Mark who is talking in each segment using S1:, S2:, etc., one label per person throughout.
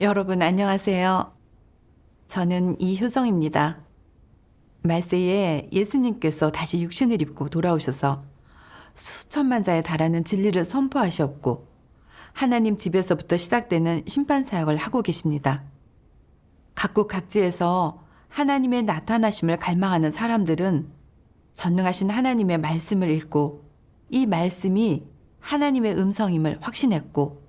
S1: 여러분 안녕하세요. 저는 이효정입니다. 말세에 예수님께서 다시 육신을 입고 돌아오셔서 수천만 자에 달하는 진리를 선포하셨고 하나님 집에서부터 시작되는 심판 사역을 하고 계십니다. 각국 각지에서 하나님의 나타나심을 갈망하는 사람들은 전능하신 하나님의 말씀을 읽고 이 말씀이 하나님의 음성임을 확신했고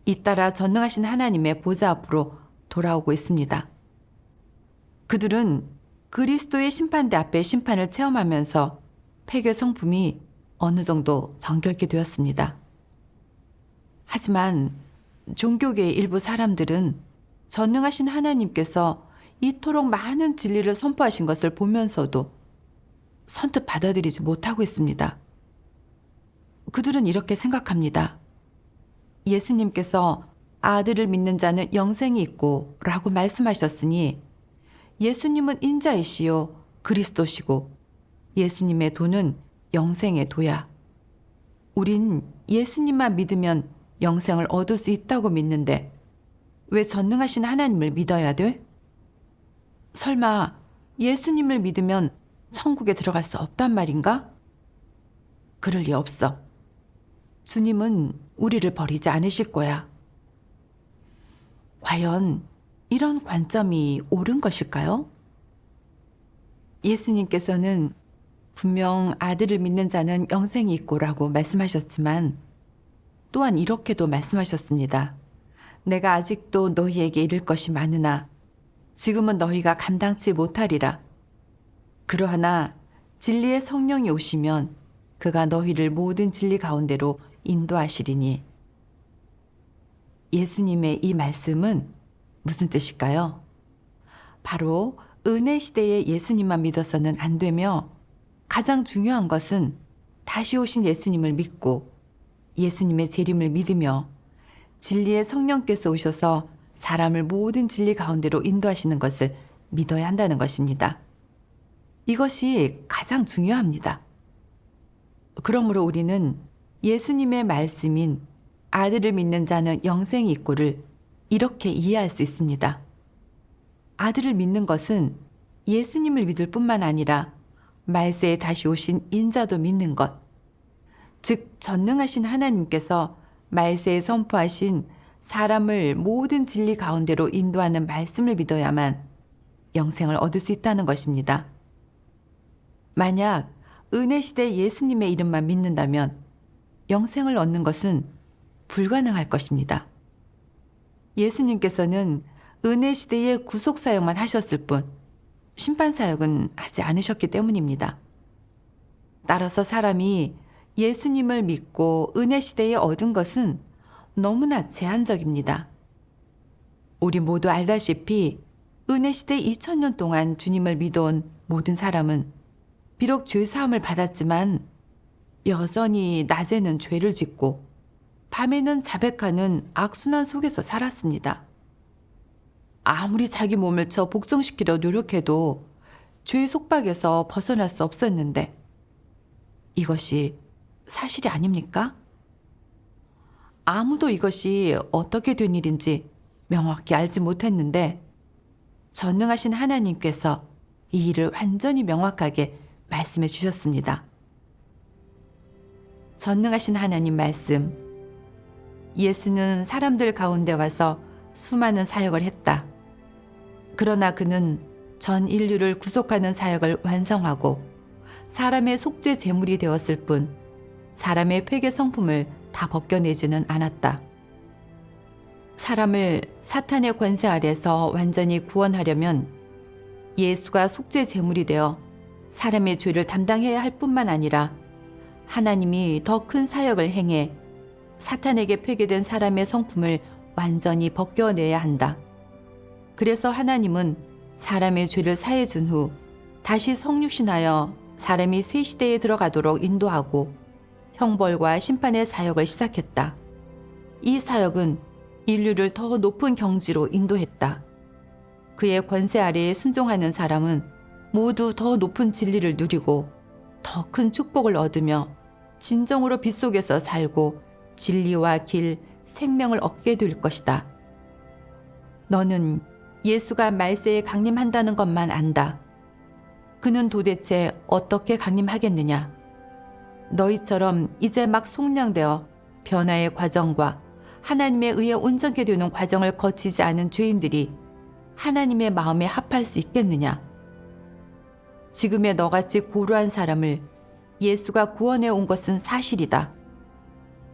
S1: 잇따라 전능하신 하나님의 보좌 앞으로 돌아오고 있습니다. 그들은 그리스도의 심판대 앞에 심판을 체험하면서 폐교 성품이 어느 정도 정결케 되었습니다. 하지만 종교계의 일부 사람들은 전능하신 하나님께서 이토록 많은 진리를 선포하신 것을 보면서도 선뜻 받아들이지 못하고 있습니다. 그들은 이렇게 생각합니다. 예수님께서 아들을 믿는 자는 영생이 있고 라고 말씀하셨으니 예수님은 인자이시요 그리스도시고 예수님의 도는 영생의 도야. 우린 예수님만 믿으면 영생을 얻을 수 있다고 믿는데 왜 전능하신 하나님을 믿어야 돼? 설마 예수님을 믿으면 천국에 들어갈 수 없단 말인가? 그럴 리 없어. 주님은 우리를 버리지 않으실 거야. 과연 이런 관점이 옳은 것일까요? 예수님께서는 분명 아들을 믿는 자는 영생이 있고라고 말씀하셨지만 또한 이렇게도 말씀하셨습니다. 내가 아직도 너희에게 이를 것이 많으나 지금은 너희가 감당치 못하리라. 그러하나 진리의 성령이 오시면 그가 너희를 모든 진리 가운데로 인도하시리니. 예수님의 이 말씀은 무슨 뜻일까요? 바로 은혜 시대의 예수님만 믿어서는 안 되며 가장 중요한 것은 다시 오신 예수님을 믿고 예수님의 재림을 믿으며 진리의 성령께서 오셔서 사람을 모든 진리 가운데로 인도하시는 것을 믿어야 한다는 것입니다. 이것이 가장 중요합니다. 그러므로 우리는 예수님의 말씀인 아들을 믿는 자는 영생이 있고를 이렇게 이해할 수 있습니다. 아들을 믿는 것은 예수님을 믿을 뿐만 아니라 말세에 다시 오신 인자도 믿는 것. 즉 전능하신 하나님께서 말세에 선포하신 사람을 모든 진리 가운데로 인도하는 말씀을 믿어야만 영생을 얻을 수 있다는 것입니다. 만약 은혜 시대 예수님의 이름만 믿는다면 영생을 얻는 것은 불가능할 것입니다. 예수님께서는 은혜 시대의 구속 사역만 하셨을 뿐 심판 사역은 하지 않으셨기 때문입니다. 따라서 사람이 예수님을 믿고 은혜 시대에 얻은 것은 너무나 제한적입니다. 우리 모두 알다시피 은혜 시대 2000년 동안 주님을 믿어온 모든 사람은 비록 죄 사함을 받았지만 여전히 낮에는 죄를 짓고 밤에는 자백하는 악순환 속에서 살았습니다. 아무리 자기 몸을 쳐 복종시키려 노력해도 죄의 속박에서 벗어날 수 없었는데 이것이 사실이 아닙니까? 아무도 이것이 어떻게 된 일인지 명확히 알지 못했는데 전능하신 하나님께서 이 일을 완전히 명확하게 말씀해 주셨습니다. 전능하신 하나님 말씀. 예수는 사람들 가운데 와서 수많은 사역을 했다. 그러나 그는 전 인류를 구속하는 사역을 완성하고 사람의 속죄 제물이 되었을 뿐 사람의 회개 성품을 다 벗겨내지는 않았다. 사람을 사탄의 권세 아래서 완전히 구원하려면 예수가 속죄 제물이 되어 사람의 죄를 담당해야 할 뿐만 아니라 하나님이 더 큰 사역을 행해 사탄에게 폐기된 사람의 성품을 완전히 벗겨내야 한다. 그래서 하나님은 사람의 죄를 사해 준 후 다시 성육신하여 사람이 새 시대에 들어가도록 인도하고 형벌과 심판의 사역을 시작했다. 이 사역은 인류를 더 높은 경지로 인도했다. 그의 권세 아래에 순종하는 사람은 모두 더 높은 진리를 누리고 더 큰 축복을 얻으며 진정으로 빛 속에서 살고 진리와 길, 생명을 얻게 될 것이다. 너는 예수가 말세에 강림한다는 것만 안다. 그는 도대체 어떻게 강림하겠느냐? 너희처럼 이제 막 속량되어 변화의 과정과 하나님에 의해 온전케 되는 과정을 거치지 않은 죄인들이 하나님의 마음에 합할 수 있겠느냐? 지금의 너같이 고루한 사람을 예수가 구원해 온 것은 사실이다.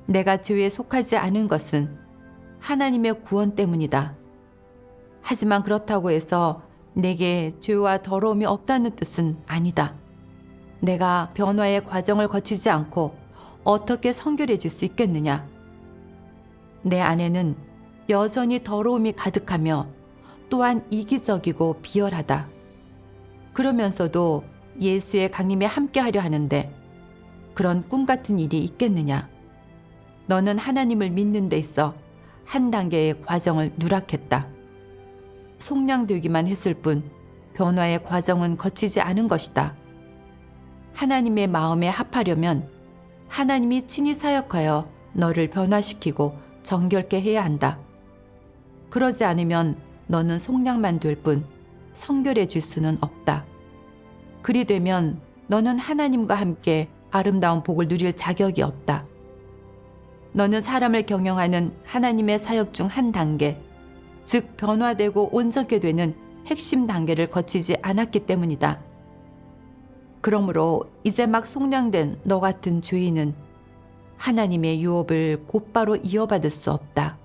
S1: 내가 죄에 속하지 않은 것은 하나님의 구원 때문이다. 하지만 그렇다고 해서 내게 죄와 더러움이 없다는 뜻은 아니다. 내가 변화의 과정을 거치지 않고 어떻게 성결해질 수 있겠느냐? 내 안에는 여전히 더러움이 가득하며 또한 이기적이고 비열하다. 그러면서도 예수의 강림에 함께하려 하는데 그런 꿈 같은 일이 있겠느냐? 너는 하나님을 믿는 데 있어 한 단계의 과정을 누락했다. 속량되기만 했을 뿐 변화의 과정은 거치지 않은 것이다. 하나님의 마음에 합하려면 하나님이 친히 사역하여 너를 변화시키고 정결케 해야 한다. 그러지 않으면 너는 속량만 될 뿐 성결해질 수는 없다. 그리 되면 너는 하나님과 함께 아름다운 복을 누릴 자격이 없다. 너는 사람을 경영하는 하나님의 사역 중 한 단계, 즉 변화되고 온전케 되는 핵심 단계를 거치지 않았기 때문이다. 그러므로 이제 막 속량된 너 같은 죄인은 하나님의 유업을 곧바로 이어받을 수 없다.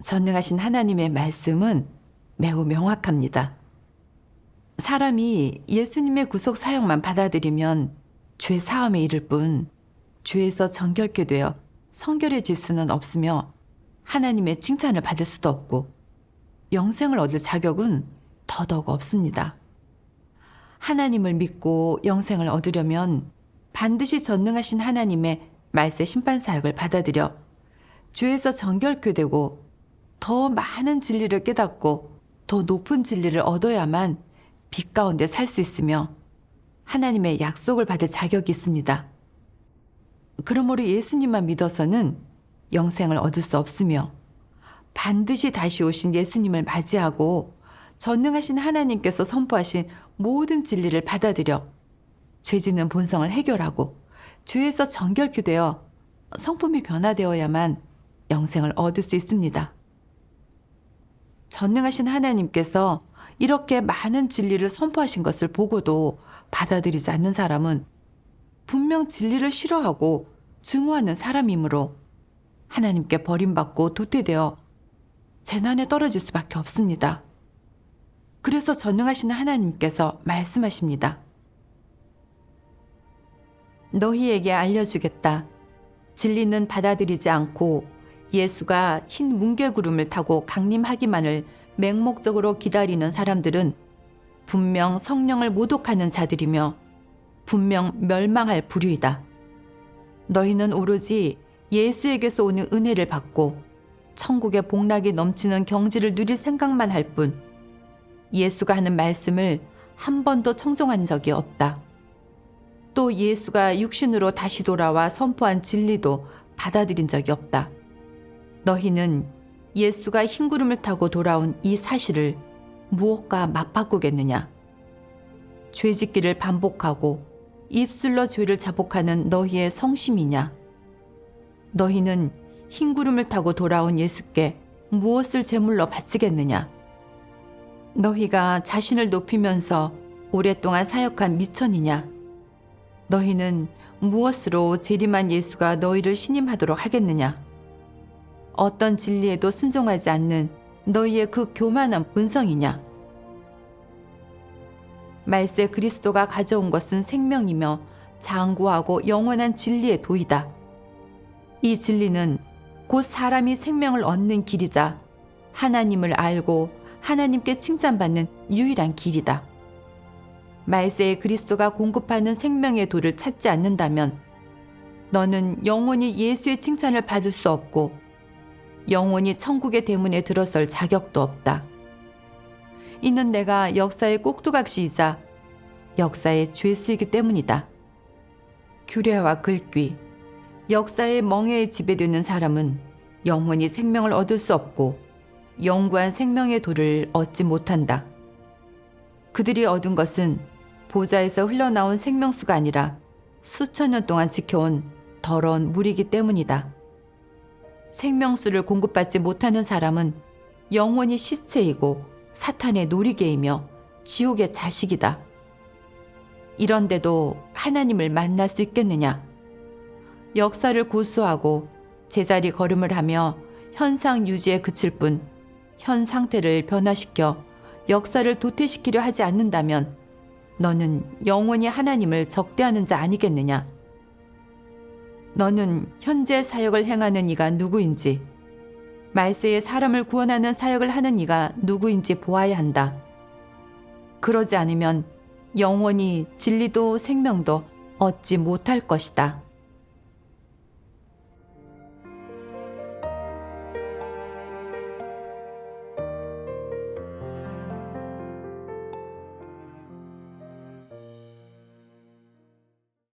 S1: 전능하신 하나님의 말씀은 매우 명확합니다. 사람이 예수님의 구속 사역만 받아들이면 죄 사함에 이를 뿐 죄에서 정결케 되어 성결해질 수는 없으며 하나님의 칭찬을 받을 수도 없고 영생을 얻을 자격은 더더욱 없습니다. 하나님을 믿고 영생을 얻으려면 반드시 전능하신 하나님의 말세 심판 사역을 받아들여 죄에서 정결케 되고 더 많은 진리를 깨닫고 더 높은 진리를 얻어야만 빛 가운데 살 수 있으며 하나님의 약속을 받을 자격이 있습니다. 그러므로 예수님만 믿어서는 영생을 얻을 수 없으며 반드시 다시 오신 예수님을 맞이하고 전능하신 하나님께서 선포하신 모든 진리를 받아들여 죄짓는 본성을 해결하고 죄에서 정결케 되어 성품이 변화되어야만 영생을 얻을 수 있습니다. 전능하신 하나님께서 이렇게 많은 진리를 선포하신 것을 보고도 받아들이지 않는 사람은 분명 진리를 싫어하고 증오하는 사람이므로 하나님께 버림받고 도태되어 재난에 떨어질 수밖에 없습니다. 그래서 전능하신 하나님께서 말씀하십니다. 너희에게 알려주겠다. 진리는 받아들이지 않고 예수가 흰 뭉게구름을 타고 강림하기만을 맹목적으로 기다리는 사람들은 분명 성령을 모독하는 자들이며 분명 멸망할 부류이다. 너희는 오로지 예수에게서 오는 은혜를 받고 천국의 복락이 넘치는 경지를 누릴 생각만 할 뿐 예수가 하는 말씀을 한 번도 청종한 적이 없다. 또 예수가 육신으로 다시 돌아와 선포한 진리도 받아들인 적이 없다. 너희는 예수가 흰 구름을 타고 돌아온 이 사실을 무엇과 맞바꾸겠느냐? 죄짓기를 반복하고 입술로 죄를 자복하는 너희의 성심이냐? 너희는 흰 구름을 타고 돌아온 예수께 무엇을 제물로 바치겠느냐? 너희가 자신을 높이면서 오랫동안 사역한 미천이냐? 너희는 무엇으로 재림한 예수가 너희를 신임하도록 하겠느냐? 어떤 진리에도 순종하지 않는 너희의 그 교만한 본성이냐? 말세 그리스도가 가져온 것은 생명이며 장구하고 영원한 진리의 도이다. 이 진리는 곧 사람이 생명을 얻는 길이자 하나님을 알고 하나님께 칭찬받는 유일한 길이다. 말세에 그리스도가 공급하는 생명의 도를 찾지 않는다면 너는 영원히 예수의 칭찬을 받을 수 없고 영원히 천국의 대문에 들어설 자격도 없다. 이는 내가 역사의 꼭두각시이자 역사의 죄수이기 때문이다. 규례와 글귀, 역사의 멍에에 지배되는 사람은 영원히 생명을 얻을 수 없고 영구한 생명의 도를 얻지 못한다. 그들이 얻은 것은 보좌에서 흘러나온 생명수가 아니라 수천 년 동안 지켜온 더러운 물이기 때문이다. 생명수를 공급받지 못하는 사람은 영원히 시체이고 사탄의 놀이개이며 지옥의 자식이다. 이런데도 하나님을 만날 수 있겠느냐? 역사를 고수하고 제자리 걸음을 하며 현상 유지에 그칠 뿐 현 상태를 변화시켜 역사를 도태시키려 하지 않는다면 너는 영원히 하나님을 적대하는 자 아니겠느냐? 너는 현재 사역을 행하는 이가 누구인지, 말세에 사람을 구원하는 사역을 하는 이가 누구인지 보아야 한다. 그러지 않으면 영원히 진리도 생명도 얻지 못할 것이다.